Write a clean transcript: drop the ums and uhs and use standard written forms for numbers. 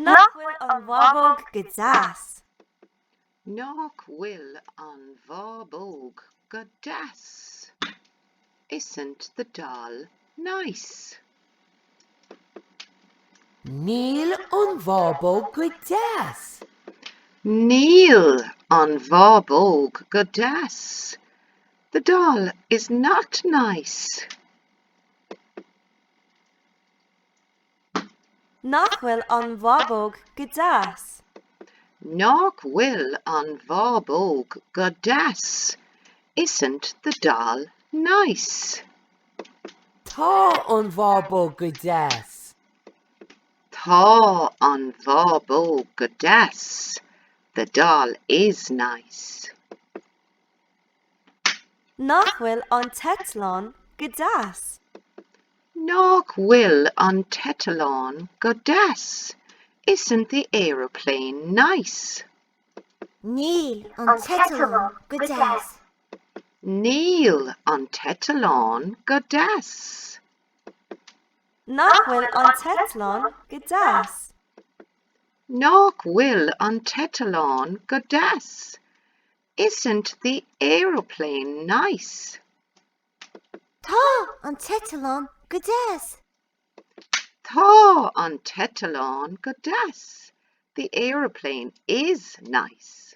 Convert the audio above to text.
Nach will an bhabog go deas. Nach will an bhabog go deas. Isn't the doll nice? Níl an bhabog go deas. Kneel an bhabog go deas. The doll is not nice. Nach will an bhabog go deas. Nach will an bhabog go deas. Isn't the doll nice? Tá an bhabog go deas. Tá an bhabog go deas. The doll is nice. Nach will an tetlan go deas. Nach will an tetlan go deas. Isn't the aeroplane nice? Níl an tetlan go deas. Kneel an tetlan go deas. Nach will an tetlan go deas. Nach will an tetlan go deas. Isn't the aeroplane nice? Tá an tetlan go deas. Tá an tetlan go deas. The aeroplane is nice.